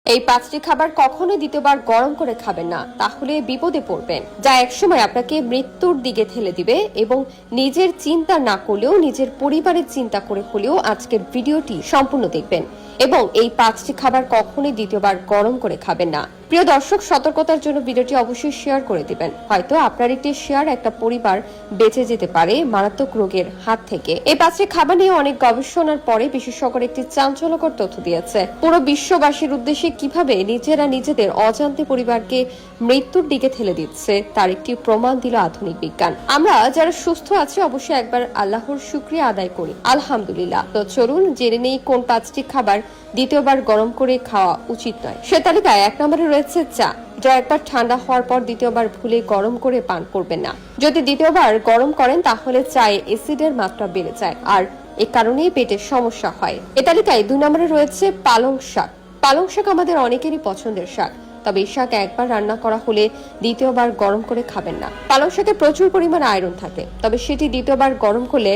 এই 5টি খাবার কখনোই দ্বিতীয়বার গরম করে খাবেন না, তাহলে বিপদে পড়বেন, যা একসময় আপনাকে মৃত্যুর দিকে ঠেলে দিবে। এবং নিজের চিন্তা না করলেও নিজের পরিবারের চিন্তা করে হলেও আজকের ভিডিওটি সম্পূর্ণ দেখবেন। এবং এই 5টি খাবার কখনোই দ্বিতীয়বার গরম করে খাবেন না। প্রিয় দর্শক, সতর্কতার জন্য ভিডিওটি অবশ্যই শেয়ার করে দিবেন। হয়তো আপনার একটি শেয়ার একটা পরিবার বেঁচে যেতে পারে মারাত্মক রোগের হাত থেকে। এই 5টি খাবার নিয়ে অনেক গবেষণার পরে বিশেষজ্ঞরা একটি চাঞ্চল্যকর তথ্য দিয়েছে। পুরো বিশ্ববাসীর উদ্দেশ্যে কিভাবে নিজেরা নিজেদের অজান্তে পরিবারকে মৃত্যুর দিকে ঠেলে দিচ্ছে তার একটি প্রমাণ দিল আধুনিক বিজ্ঞান। আমরা যারা সুস্থ আছি অবশ্যই একবার আল্লাহর শুকরিয়া আদায় করি, আলহামদুলিল্লাহ। তো চলুন জেনে নেই কোন 5টি খাবার দ্বিতীয়বার গরম করে খাওয়া উচিত নয়। সে তালিকায় 1 নম্বরে রয়েছে চা, যা একবার ঠান্ডা হওয়ার পর দ্বিতীয়বার ভুলে গরম করে পান করবেন না। যদি দ্বিতীয়বার গরম করেন তাহলে চায়ে অ্যাসিডের মাত্রা বেড়ে যায়, আর এ কারণেই পেটের সমস্যা হয়। এ তালিকায় 2 নম্বরে রয়েছে পালং শাক। পালং শাক আমাদের অনেকেরই পছন্দের শাক, তবে এই শাক একবার রান্না করা হলে দ্বিতীয়বার গরম করে খাবেন না। পালং শাকে প্রচুর পরিমাণ আয়রন থাকে, তবে সেটি দ্বিতীয়বার গরম করলে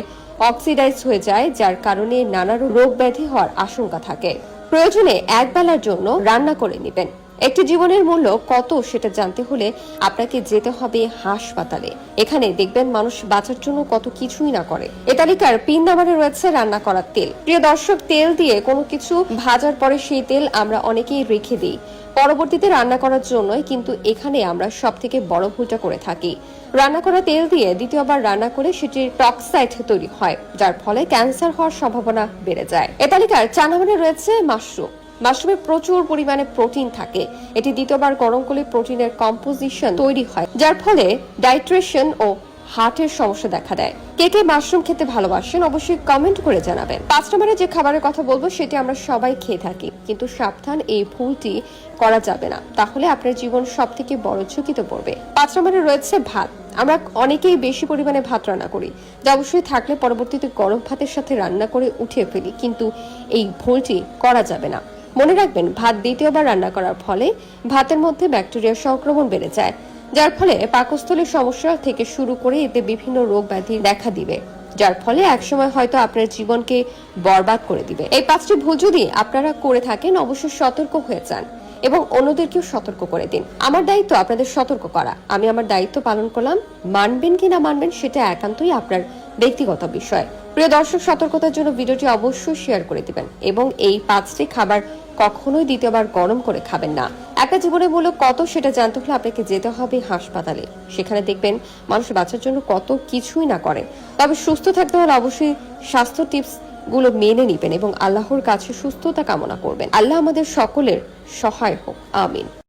অক্সিডাইজ হয়ে যায়, যার কারণে নানা রোগ ব্যাধি হওয়ার আশঙ্কা থাকে। প্রয়োজনে একবেলার জন্য রান্না করে নেবেন। একটি জীবনের মূল্য কত সেটা জানতে হলে আপনাকে যেতে হবে হাসপাতালে। এখানে দেখবেন মানুষ বাঁচার জন্য কত কিছুই না করে। এ তালিকার 3 নম্বরে রয়েছে রান্না করার তেল। প্রিয় দর্শক, তেল দিয়ে কোনো কিছু ভাজার পরে সেই তেল আমরা অনেকেই রেখে দিই পরবর্তীতে রান্না করার জন্য, কিন্তু এখানে আমরা সবথেকে বড় ভুলটা করে থাকি। রান্না করা তেল দিয়ে দ্বিতীয়বার রান্না করে সেটির টক্সাইড তৈরি হয়, যার ফলে ক্যান্সার হওয়ার সম্ভাবনা বেড়ে যায়। এ তালিকার 4 নম্বরে রয়েছে মাশরুম। মাশরুমে প্রচুর পরিমাণে প্রোটিন থাকে। এটি দ্বিতীয়বার গরম করলে প্রোটিনের কম্পোজিশন তৈরি হয়, যার ফলে ডাইট্রেশন ও হার্টের সমস্যা দেখা দেয়। কে কে মাশরুম খেতে ভালোবাসেন অবশ্যই কমেন্ট করে জানাবেন। 5 নম্বরে যে খাবারের কথা বলবো সেটি আমরা সবাই খেয়ে থাকি, কিন্তু সাবধান, এই ভুলটি করা যাবে না, তাহলে আপনার জীবন সব থেকে বড় ঝুঁকিতে পড়বে। 5 নম্বরে রয়েছে ভাত। আমরা অনেকেই বেশি পরিমাণে ভাত রান্না করি, যা অবশ্যই থাকলে পরবর্তীতে গরম ভাতের সাথে রান্না করে উঠিয়ে ফেলি, কিন্তু এই ভুলটি করা যাবে না। মনে রাখবেন, ভাত দ্বিতীয়বার রান্না করার ফলে ভাতের মধ্যে ব্যাকটেরিয়ার সংক্রমণ বেড়ে যায়, যার ফলে পাকস্থলীর সমস্যা থেকে শুরু করে এতে বিভিন্ন রোগ ব্যাধি দেখা দিবে, যার ফলে একসময় হয়তো আপনার জীবনকে বরবাদ করে দিবে। এই 5টি ভুল যদি আপনারা করে থাকেন অবশ্যই সতর্ক হয়ে যান এবং অন্যদেরকেও সতর্ক করে দিন। আমার দায়িত্ব আপনাদের সতর্ক করা, আমি আমার দায়িত্ব পালন করলাম। মানবেন কি না মানবেন সেটা একান্তই আপনার ব্যক্তিগত বিষয়। প্রিয় দর্শক, সতর্কতার জন্য ভিডিওটি অবশ্যই শেয়ার করে দিবেন এবং এই 5টি খাবার কখনোই দ্বিতীয়বার গরম করে খাবেন না। একটা জীবনের মূল্য কত সেটা জানতে হলে আপনাকে যেতে হবে হাসপাতালে। সেখানে দেখবেন মানুষ বাঁচার জন্য কত কিছুই না করে। তবে সুস্থ থাকতে হলে অবশ্যই স্বাস্থ্য টিপস গুলো মেনে নিবেন এবং আল্লাহর কাছে সুস্থতা কামনা করবেন। আল্লাহ আমাদের সকলের সহায় হোক, আমিন।